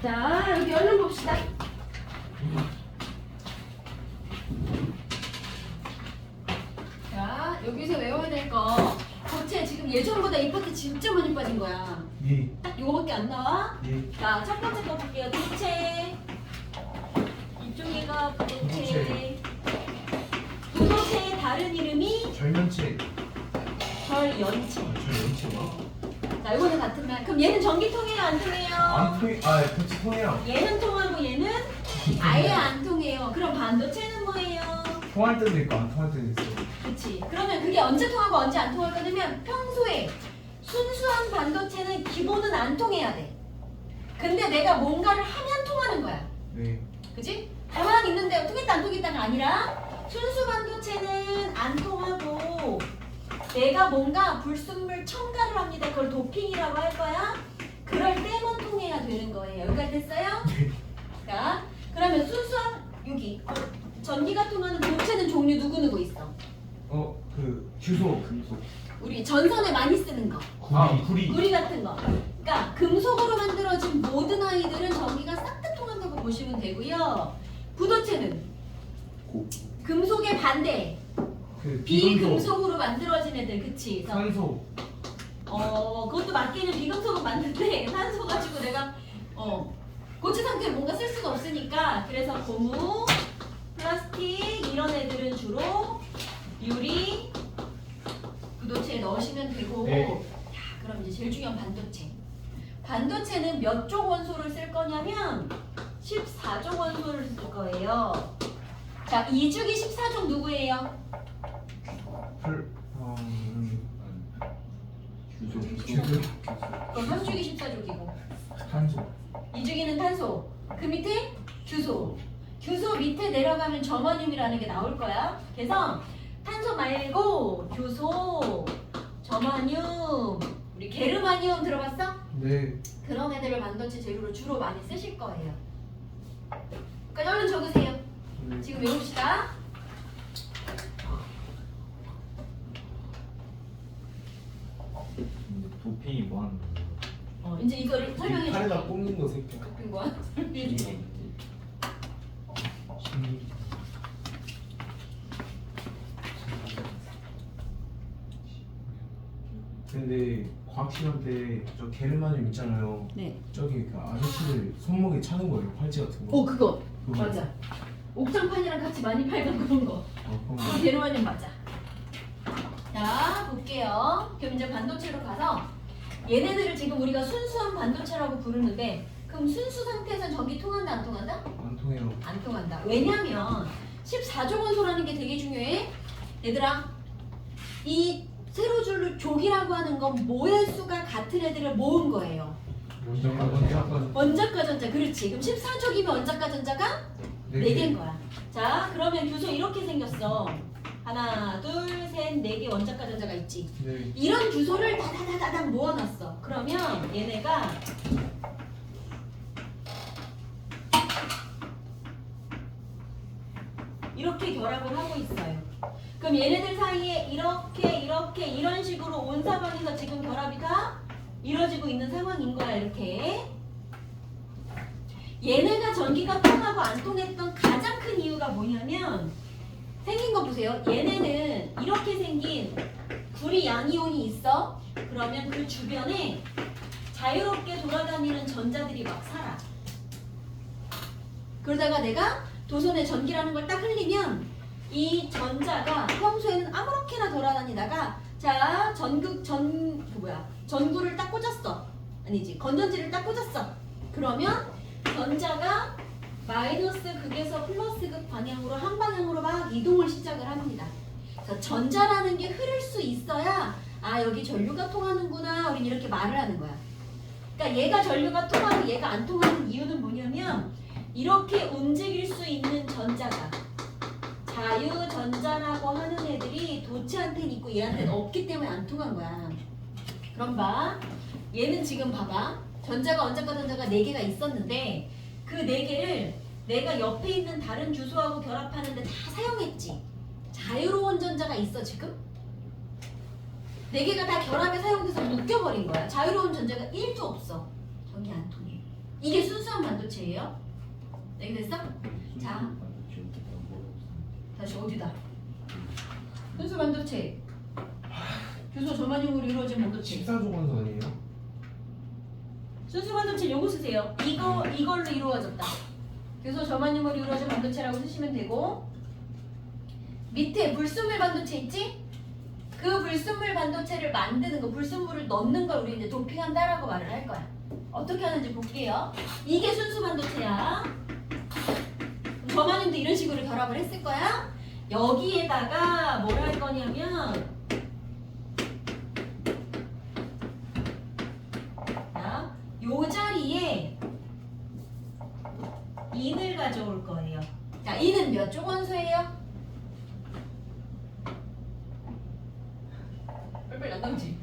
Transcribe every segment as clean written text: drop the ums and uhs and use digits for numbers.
자, 여기 얼른 봅시다. 자, 여기서 외워야 될 거. 도체 지금 예전보다 이 파트 진짜 많이 빠진 거야. 예. 딱 이거밖에 안 나와. 예. 자, 첫 번째 거 볼게요. 도체. 이쪽이가 부도체. 부도체의 다른 이름이 절면체. 절연체. 절면체요? 자, 이거는 같은 말. 그럼 얘는 전기 통해요, 안 통해요? 안 통해. 아, 도체 통해요. 얘는 통하고 얘는 아예 안 통해요. 그럼 반도체는 뭐예요? 통할 때도 있고 안 통할 때도 있어요. 그치. 그러면 그게 언제 통하고 언제 안 통할 거냐면 평소에 순수한 반도체는 기본은 안 통해야 돼. 근데 내가 뭔가를 하면 통하는 거야. 네. 그치? 가만히 있는데 통했다 안 통했다가 아니라 순수 반도체는 안 통하고 내가 뭔가 불순물 첨가를 합니다. 그걸 도핑이라고 할 거야. 그럴 때만 통해야 되는 거예요. 여기까지 됐어요? 자, 그러면 순수한 여기 전기가 통하는 도체는 종류 누구누구 있어? 규소. 금속. 우리 전선에 많이 쓰는 거. 구리. 구리 같은 거. 그러니까 금속으로 만들어진 모든 아이들은 전기가 싹 다 통한다고 보시면 되고요. 부도체는 금속의 반대. 비금속으로 만들어진 애들, 그치? 그래서 산소. 그것도 맞기는 비금속은 맞는데 산소 가지고 내가 고체 상태로 뭔가 쓸 수가 없으니까 그래서 고무, 플라스틱 이런 애들은 주로 유리, 부도체에 넣으시면 되고. 네. 자, 그럼 이제 제일 중요한 반도체. 반도체는 몇 쪽 원소를 쓸 거냐면 14족 원소를 쓸 거예요. 자, 2주기 14족 누구예요? 규소. 그럼 3주기 14족이고 탄소. 2주기는 탄소. 그 밑에 규소. 규소 밑에 내려가면 저마늄이라는 게 나올 거야. 그래서 탄소 말고 규소, 저마늄, 우리 게르마늄 들어봤어? 네. 그런 애들을 반도체 재료로 주로 많이 쓰실 거예요. 그러니까 얼른 적으세요. 네. 지금 외웁시다. 도핑이 뭐 하는 거예요? 이제 이거를 설명해 줄게. 팔에다 꽂는 거 새끼야. 그 거야? 설명해 줄게. 근데 과학 시간 때 저 게르마늄 있잖아요. 네. 저기 그 아저씨들 손목에 차는 거예요. 팔찌 같은 거. 그거. 그거. 맞아. 옥장판이랑 같이 많이 팔던 그런 거. 그런 거. 게르마늄 맞아. 자, 볼게요. 그럼 이제 반도체로 가서 얘네들을 지금 우리가 순수한 반도체라고 부르는데 그럼 순수 상태에서는 전기 통한다 안 통한다? 안 통해요. 안 통한다. 왜냐면 14족 원소라는 게 되게 중요해. 얘들아, 이 세로줄로 족이라고 하는 건 모의 수가 같은 애들을 모은 거예요. 원자과 전자. 그렇지. 그럼 14족이면 원자과 전자가 4개인 거야. 자, 그러면 규소 이렇게 생겼어. 하나, 둘, 셋, 4개 원자과 전자가 있지. 네. 이런 규소를 다다다다닥 모아놨어. 그러면 얘네가 이렇게 결합을 하고 있어요. 그럼 얘네들 사이에 이렇게 이런 식으로 온 상황에서 지금 결합이 다 이루어지고 있는 상황인 거야. 이렇게. 얘네가 전기가 통하고 안 통했던 가장 큰 이유가 뭐냐면 생긴 거 보세요. 얘네는 이렇게 생긴 구리 양이온이 있어. 그러면 그 주변에 자유롭게 돌아다니는 전자들이 막 살아. 그러다가 내가 도선에 전기라는 걸 딱 흘리면 이 전자가 평소에는 아무렇게나 돌아다니다가 자 전구를 딱 꽂았어. 아니지, 건전지를 딱 꽂았어. 그러면 전자가 마이너스 극에서 플러스 극 방향으로 한 방향으로 막 이동을 시작을 합니다. 그래서 전자라는 게 흐를 수 있어야 여기 전류가 통하는구나 우린 이렇게 말을 하는 거야. 그러니까 얘가 전류가 통하고 얘가 안 통하는 이유는 뭐냐면 이렇게 움직일 수 있는 전자가 자유전자라고 하는 애들이 도체한테는 있고 얘한테는 없기 때문에 안 통한 거야. 그럼 봐. 얘는 지금 봐봐. 전자가 원자과 전자가 4개가 있었는데 그 4개를 내가 옆에 있는 다른 주소하고 결합하는데 다 사용했지. 자유로운 전자가 있어 지금? 4개가 다 결합에 사용돼서 묶여버린 거야. 자유로운 전자가 1도 없어. 전기 안 통해. 이게 순수 순수한 반도체예요. 네, 됐어? 자. 다시 어디다? 순수 반도체. 교수 저만용으로 이루어진 반도체. 14조 관소 아니에요? 순수 반도체 요거 쓰세요. 이걸로 이루어졌다. 교수 저만용으로 이루어진 반도체라고 쓰시면 되고, 밑에 불순물 반도체 있지? 그 불순물 반도체를 만드는 거, 불순물을 넣는 걸 우리 이제 도핑한다라고 말을 할 거야. 어떻게 하는지 볼게요. 이게 순수 반도체야. 저만님도 이런 식으로 결합을 했을 거야. 여기에다가 뭘 할 거냐면, 자, 요 자리에 인을 가져올 거예요. 자, 인은 몇 조 원소예요? 뺄뺄 난감지?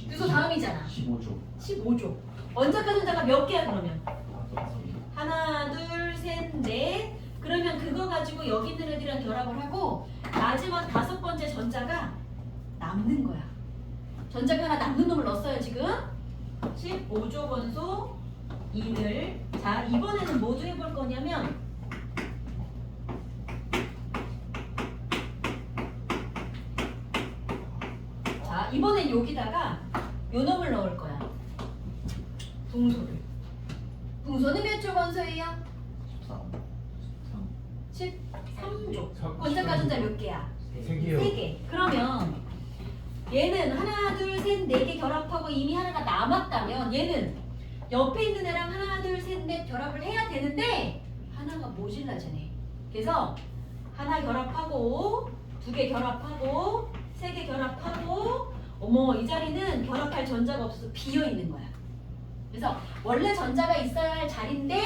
그래서 다음이잖아. 15조. 15조. 원자과 전자가 몇 개야 그러면? 하나, 둘, 셋, 넷. 그러면 그거 가지고 여기 있는 애들이랑 결합을 하고 마지막 5번째 전자가 남는 거야. 전자가 하나 남는 놈을 넣었어요 지금. 15조 원소 인을. 자, 이번에는 뭐도 해볼 거냐면 자, 이번엔 여기다가 요 놈을 넣을 거야. 붕소를. 붕소는 몇 조 원소예요? 13조. 원자과 전자 몇 개야? 3개요. 3개. 그러면 얘는 하나, 둘, 셋, 네 개 결합하고 이미 하나가 남았다면 얘는 옆에 있는 애랑 하나, 둘, 셋, 넷 결합을 해야 되는데 하나가 모질라지네. 그래서 하나 결합하고 2개 결합하고 3개 결합하고 어머 이 자리는 결합할 전자가 없어서 비어 있는 거야. 그래서 원래 전자가 있어야 할 자리인데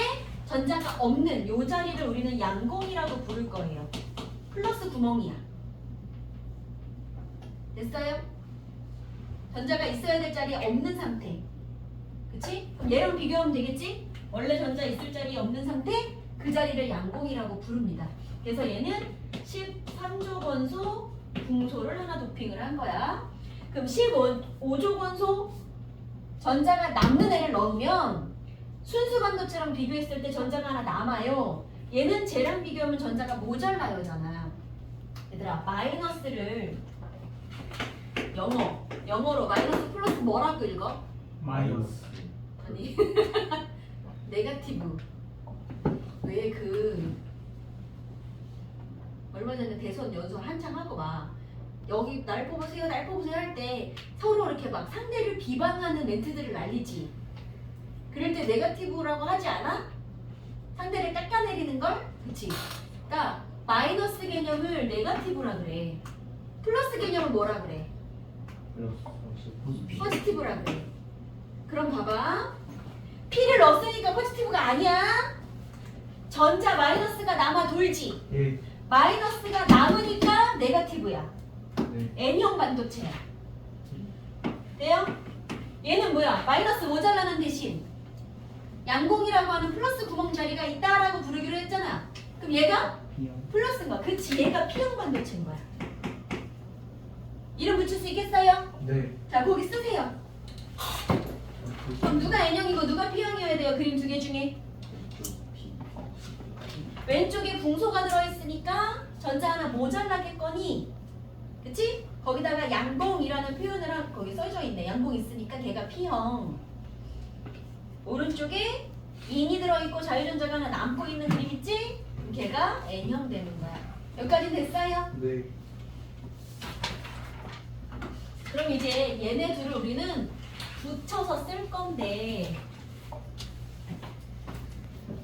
전자가 없는 요 자리를 우리는 양공이라고 부를 거예요. 플러스 구멍이야. 됐어요? 전자가 있어야 될 자리에 없는 상태. 그치? 그럼 얘랑 비교하면 되겠지? 원래 전자 있을 자리에 없는 상태? 그 자리를 양공이라고 부릅니다. 그래서 얘는 13조 원소 붕소를 하나 도핑을 한 거야. 그럼 15조 원소 전자가 남는 애를 넣으면 순수 반도체랑 비교했을 때 전자가 하나 남아요. 얘는 쟤랑 비교하면 전자가 모자라요잖아. 얘들아 마이너스를 영어로 마이너스 플러스 뭐라고 읽어? 마이너스. 아니 네거티브. 왜 얼마 전에 대선 연수 한창 하고 막 여기 날 뽑으세요 할 때 서로 이렇게 막 상대를 비방하는 멘트들을 날리지. 그럴 때 네거티브라고 하지 않아? 상대를 깎아내리는 걸? 그치? 그러니까 마이너스 개념을 네거티브라 그래. 플러스 개념을 뭐라 그래? 포지티브라 그래. 그럼 봐봐. P를 넣었으니까 포지티브가 아니야. 전자 마이너스가 남아 돌지. 예. 마이너스가 남으니까 네거티브야. 네. N형 반도체야. 돼요? 얘는 뭐야? 마이너스 모자라는 대신 양공이라고 하는 플러스 구멍 자리가 있다라고 부르기로 했잖아. 그럼 얘가 플러스인 거야. 그치? 얘가 P형 반도체인 거야. 이름 붙일 수 있겠어요? 네. 자, 거기 쓰세요. 그럼 누가 N형이고 누가 P형이어야 돼요? 그림 2개 중에. 왼쪽에 붕소가 들어있으니까 전자 하나 모자라겠거니. 그치? 거기다가 양봉이라는 표현을 한 거기 써져 있네. 양봉 있으니까 걔가 P형. 오른쪽에 인이 들어있고 자유전자가 하나 남고 있는 그림 있지? 그럼 걔가 N형 되는 거야. 여기까지 됐어요? 네. 그럼 이제 얘네 둘을 우리는 붙여서 쓸 건데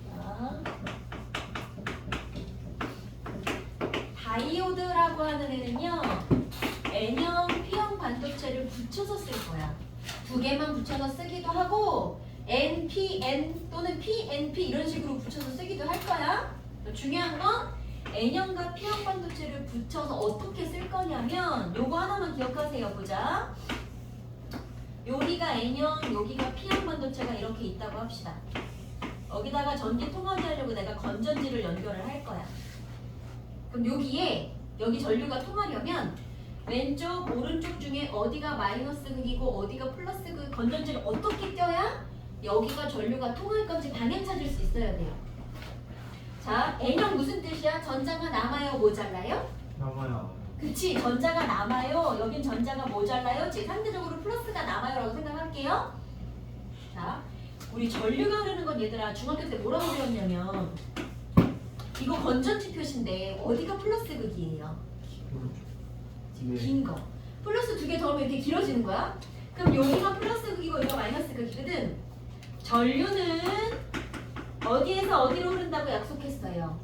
자, 다이오드라고 하는 애는요 N형, P형 반도체를 붙여서 쓸 거야. 2개만 붙여서 쓰기도 하고 N, P, N 또는 P, N, P 이런 식으로 붙여서 쓰기도 할 거야. 중요한 건 N형과 P형 반도체를 붙여서 어떻게 쓸 거냐면 요거 하나만 기억하세요. 보자. 여기가 N형, 여기가 P형 반도체가 이렇게 있다고 합시다. 여기다가 전기 통하게 하려고 내가 건전지를 연결을 할 거야. 그럼 여기에 여기 전류가 통하려면 왼쪽, 오른쪽 중에 어디가 마이너스 극이고 어디가 플러스 극 건전지를 어떻게 껴야 여기가 전류가 통할 건지 방향 찾을 수 있어야 돼요. 자, N형 무슨 뜻이야? 전자가 남아요, 모자라요? 남아요. 그치, 전자가 남아요. 여긴 전자가 모자라요. 즉 상대적으로 플러스가 남아요라고 생각할게요. 자, 우리 전류가 흐르는 건 얘들아 중학교 때 뭐라고 배웠냐면 이거 건전지 표시인데 어디가 플러스 극이에요? 네. 긴 거. 플러스 두 개 더하면 이렇게 길어지는 거야? 그럼 여기가 플러스 극이고 여기가 마이너스 극이거든. 전류는 어디에서 어디로 흐른다고 약속했어요?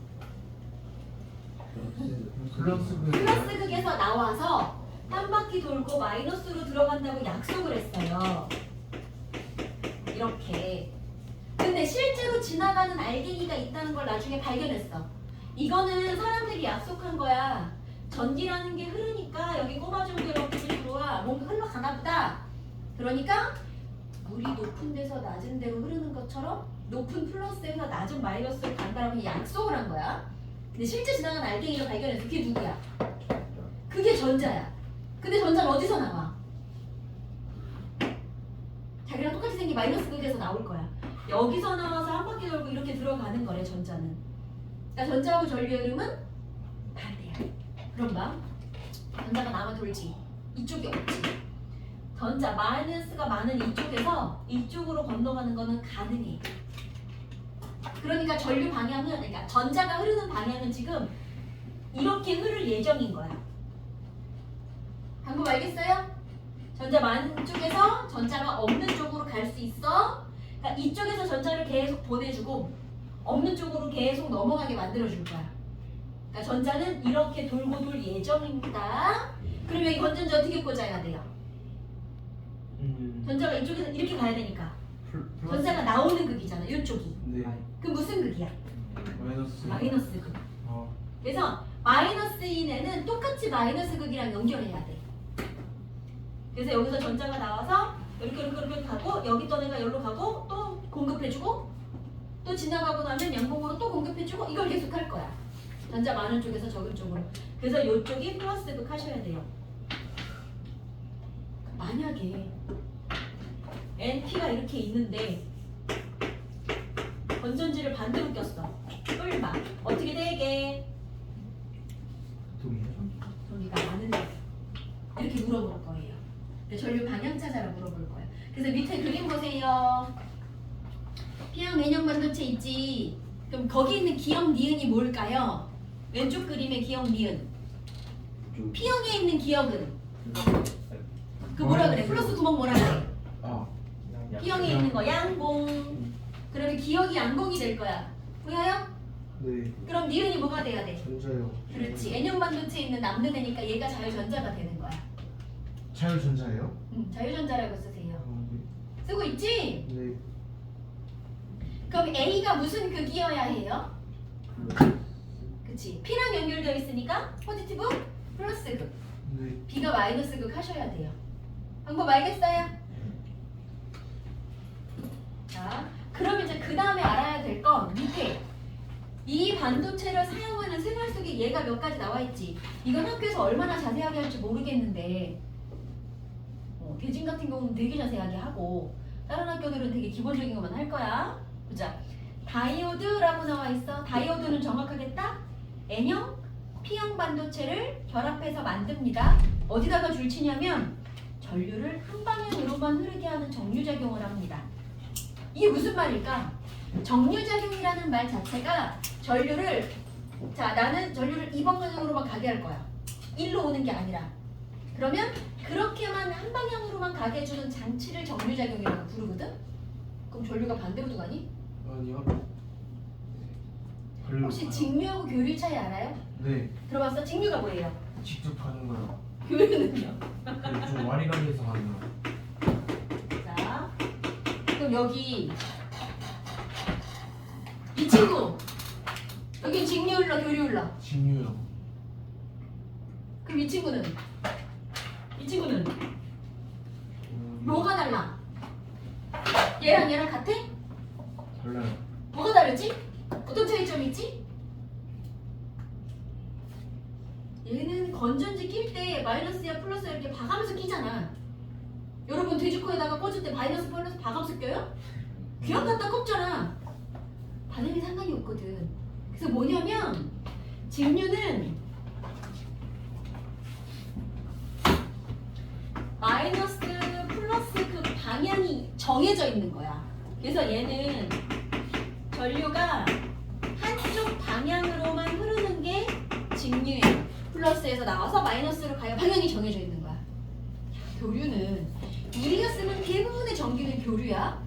플러스 그 플러스 극에서 나와서 한 바퀴 돌고 마이너스로 들어간다고 약속을 했어요. 이렇게. 근데 실제로 지나가는 알갱이가 있다는 걸 나중에 발견했어. 이거는 사람들이 약속한 거야. 전기라는 게 흐르니까 여기 꼬마종교 이렇게 들어와 뭔가 흘러가나 보다. 그러니까 물이 높은 데서 낮은 데로 흐르는 것처럼 높은 플러스에서 낮은 마이너스로 간다라고 약속을 한 거야. 근데 실제 지나가는 알갱이를 발견해서 그게 누구야? 그게 전자야. 근데 전자는 어디서 나와? 자기랑 똑같이 생긴 마이너스 극에서 나올 거야. 여기서 나와서 한 바퀴 돌고 이렇게 들어가는 거래, 전자는. 그러니까 전자하고 전류의 흐름은 반대야. 그럼 봐. 전자가 남아 돌지. 이쪽이 없지. 전자 마이너스가 많은 이쪽에서 이쪽으로 건너가는 거는 가능해. 그러니까 전류 방향은, 그러니까 전자가 흐르는 방향은 지금 이렇게 흐를 예정인 거야. 방법 알겠어요? 전자 많은 쪽에서 전자가 없는 쪽으로 갈 수 있어. 그러니까 이쪽에서 전자를 계속 보내주고 없는 쪽으로 계속 넘어가게 만들어줄 거야. 그러니까 전자는 이렇게 돌고 돌 예정입니다. 그럼 여기 건전지 어떻게 꽂아야 돼요? 전자가 이쪽에서 이렇게 가야 되니까. 전자가 나오는 극이잖아, 이쪽이. 네. 그 무슨 극이야? 마이너스. 마이너스 극. 어. 그래서 마이너스인 애는 똑같이 마이너스 극이랑 연결해야 돼. 그래서 여기서 전자가 나와서 이렇게 가고 여기 있던 애가 여기로 가고 또 공급해주고 또 지나가고 나면 양봉으로 또 공급해주고 이걸 계속 할 거야. 전자 많은 쪽에서 적은 쪽으로. 그래서 이쪽이 플러스 극 하셔야 돼요. 만약에 NP가 이렇게 있는데 건전지를 반대로 꼈어. 뿔마. 어떻게 되게? 동이야. 전기가 많은데 이렇게 물어볼 거예요. 전류 방향 찾아라 물어볼 거예요. 그래서 밑에 그림 보세요. P형 N형 반도체 있지. 그럼 거기 있는 기억 니은이 뭘까요? 왼쪽 그림의 기억 니은. P형에 있는 기억은 그 뭐라 그래? 플러스 구멍 뭐라 그래? 아. P형에 있는 거 양봉. 그러면 기억이 양봉이 될 거야. 보여요? 네. 그럼 니은이 뭐가 돼야 돼? 전자요. 그렇지. N형 반도체에 있는 남는 애니까 얘가 자유전자가 되는 거야. 자유전자예요? 자유전자라고 쓰세요. 네. 쓰고 있지? 네. 그럼 A가 무슨 극이어야 해요? 그치. P랑 연결되어 있으니까 포지티브 플러스 극. 네. B가 마이너스 극 하셔야 돼요. 방법 알겠어요? 자, 그럼 이제 그 다음에 알아야 될 건 밑에 이 반도체를 사용하는 생활 속에 얘가 몇 가지 나와 있지. 이건 학교에서 얼마나 자세하게 할지 모르겠는데 대진 같은 경우는 되게 자세하게 하고 다른 학교들은 되게 기본적인 것만 할 거야. 보자. 다이오드라고 나와 있어. 다이오드는 정확하게 딱 N형, P형 반도체를 결합해서 만듭니다. 어디다가 줄치냐면 전류를 한 방향으로만 흐르게 하는 정류작용을 합니다. 이게 무슨 말일까? 정류작용이라는 말 자체가 전류를 나는 전류를 2번 방향으로만 가게 할 거야. 1로 오는 게 아니라. 그러면 그렇게만 한 방향으로만 가게 해주는 장치를 정류작용이라고 부르거든? 그럼 전류가 반대로도 가니? 아니요. 혹시 직류하고 교류 차이 알아요? 네. 들어봤어? 직류가 뭐예요? 직접 하는 거요. 교류는요? 좀 와리가리해서 하는 거. 자, 그럼 여기 이 친구 여기 직류 흘러 교류 흘러. 직류요. 그럼 이 친구는 뭐가 달라? 얘랑 얘랑 같아? 달라요. 뭐가 다르지? 어떤 차이점이 있지? 얘는 건전지 낄 때 마이너스야 플러스야 이렇게 봐가면서 끼잖아. 여러분 돼지코에다가 꽂을 때 마이너스 플러스 봐가면서 껴요? 귀한 갖다 꼽잖아. 반응이 상관이 없거든. 그래서 뭐냐면 직류는 마이너스 플러스 그 방향이 정해져 있는 거야. 그래서 얘는 전류가 한쪽 방향으로만 흐르는 게 직류예요. 플러스에서 나와서 마이너스로 가야 방향이 정해져 있는 거야. 교류는 우리가 쓰는 대부분의 전기는 교류야.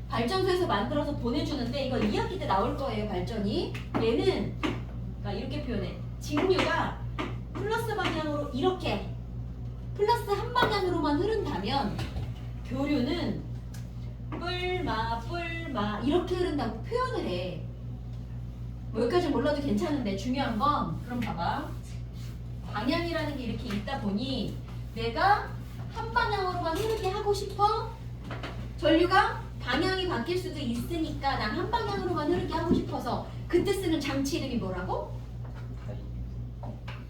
발전소에서 만들어서 보내주는데 이거 2학기 때 나올 거예요. 발전이. 얘는 그러니까 이렇게 표현해. 직류가 플러스 방향으로 이렇게 플러스 한 방향으로만 흐른다면 교류는 뿔마 이렇게 흐른다고 표현을 해. 뭐 여기까지 몰라도 괜찮은데 중요한 건 그럼 봐봐. 방향이라는 게 이렇게 있다 보니 내가 한 방향으로만 흐르게 하고 싶어. 전류가 방향이 바뀔 수도 있으니까 난 한 방향으로만 흐르게 하고 싶어서 그때 쓰는 장치 이름이 뭐라고?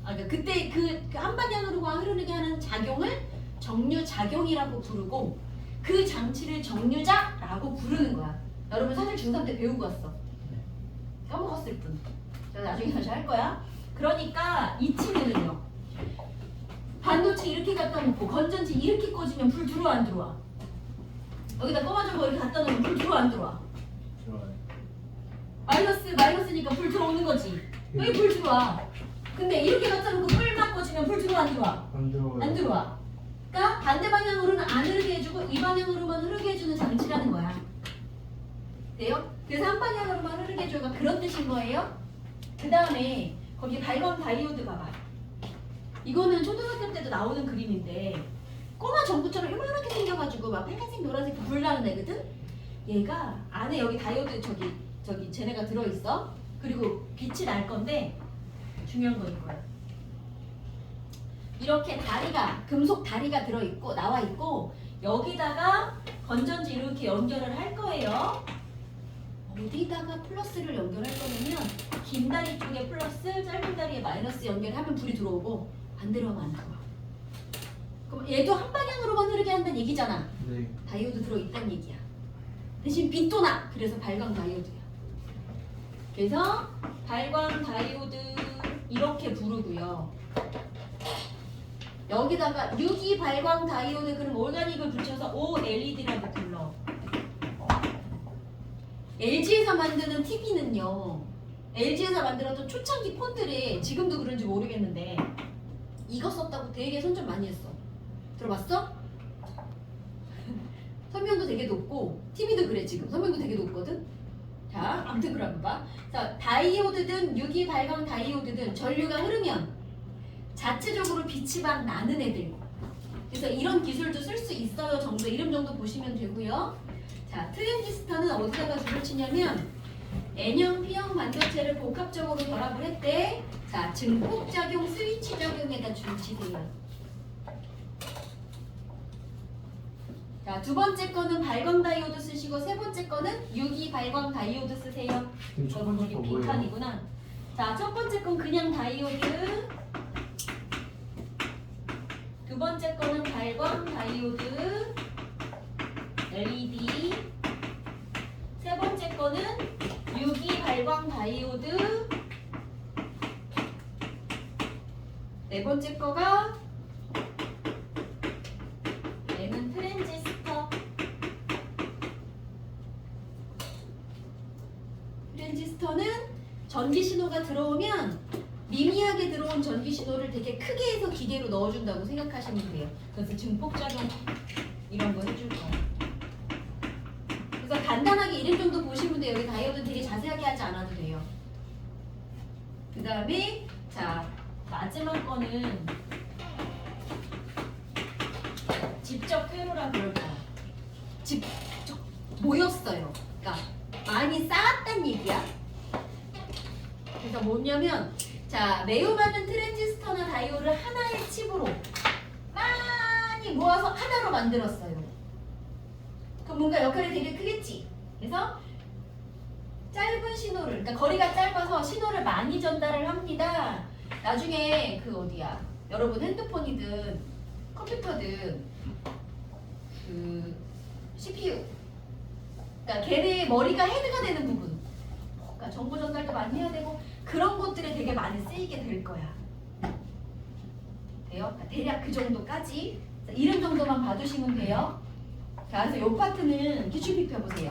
그러니까 그때 그 한 방향으로만 흐르게 하는 작용을 정류작용이라고 부르고 그 장치를 정류자라고 부르는 거야. 여러분 사실 중3 때 배우고 왔어. 까먹었을 뿐. 내가 나중에 다시 할 거야. 그러니까 이 친구는요. 반도체 이렇게 갖다 놓고 건전지 이렇게 꽂으면 불 들어와 안 들어와? 여기다 꼬마준 거 이렇게 갖다 놓으면 불 들어와 안 들어와? 들어와요. 마이너스니까 불 들어오는 거지. 여기 불 들어와. 근데 이렇게 갖다 놓고 뿔만 꽂으면 불 들어와 안 들어와? 안 들어와요. 안 들어와. 그러니까 반대 방향으로는 안 흐르게 해주고 이 방향으로만 흐르게 해주는 장치라는 거야. 돼요? 그래서 한 방향으로만 흐르게 해줘가 그런 뜻인 거예요. 그 다음에 거기 발광 다이오드 봐봐. 이거는 초등학교 때도 나오는 그림인데 꼬마 전구처럼 이만하게 생겨가지고 막 빨간색 노란색 불 나는 애거든. 얘가 안에 여기 다이오드 저기 쟤네가 들어있어. 그리고 빛이 날 건데 중요한 건 이거야. 이렇게 다리가 금속 다리가 들어있고 나와 있고 여기다가 건전지 이렇게 연결을 할 거예요. 어디다가 플러스를 연결할 거냐면 긴 다리 쪽에 플러스 짧은 다리에 마이너스 연결하면 불이 들어오고 반대로 하면 안 들어와. 그럼 얘도 한 방향으로만 흐르게 한다는 얘기잖아. 네. 다이오드 들어있다는 얘기야. 대신 빛도 나. 그래서 발광 다이오드야. 그래서 발광 다이오드 이렇게 부르고요. 여기다가 유기 발광 다이오드 그럼 올가닉을 붙여서 OLED라고 불러. LG에서 만드는 TV는요. LG에서 만들었던 초창기 폰들이 지금도 그런지 모르겠는데 이거 썼다고 되게 선전 많이 했어. 들어봤어? 선명도 되게 높고 TV도 그래 지금 선명도 되게 높거든. 자 아무튼 그럼 봐. 자 다이오드든 유기 발광 다이오드든 전류가 흐르면 자체적으로 빛이 막 나는 애들. 그래서 이런 기술도 쓸 수 있어요 정도 이름 정도 보시면 되고요. 자 트랜지스터는 어디다가 줄을 치냐면 N형, P형 반도체를 복합적으로 결합을 했대. 자 증폭작용, 스위치 작용에다 줄을 치세요. 자 두 번째 거는 발광 다이오드 쓰시고 세 번째 거는 유기 발광 다이오드 쓰세요. 그럼 첫 번째 거 거기 뭐예요? 빈칸이구나. 자 첫 번째 건 그냥 다이오드. 두 번째 거는 발광 다이오드 LED. 세 번째 거는 유기 발광 다이오드. 네 번째 거가 얘는 트랜지스터. 트랜지스터는 전기 신호가 들어오면 미미하게 들어온 전기 신호를 되게 크게 해서 기계로 넣어준다고 생각하시면 돼요. 그래서 증폭작용 이런 거 해줄 거예요. 그래서 간단하게 이름 정도 보시면 돼요. 여기 다이오드 되게 자세하게 하지 않아도 돼요. 그 다음에 자 마지막 거는 직접 회로라 그럴까요? 직접 모였어요. 그러니까 많이 쌓았단 얘기야. 그래서 뭐냐면 자 매우 많은 트랜지스터나 다이오드를 하나의 칩으로 많이 모아서 하나로 만들었어요. 그럼 뭔가 역할이 되게 크겠지. 그래서 짧은 신호를 그러니까 거리가 짧아서 신호를 많이 전달을 합니다. 나중에 그 어디야 여러분 핸드폰이든 컴퓨터든 그 CPU 그러니까 걔네 머리가 헤드가 되는 부분. 그러니까 정보 전달도 많이 해야 되고 그런 것들에 되게 많이 쓰이게 될 거야. 돼요? 그러니까 대략 그 정도까지. 자, 이름 정도만 봐두시면 돼요. 자, 그래서 이 파트는 기출픽 펴보세요.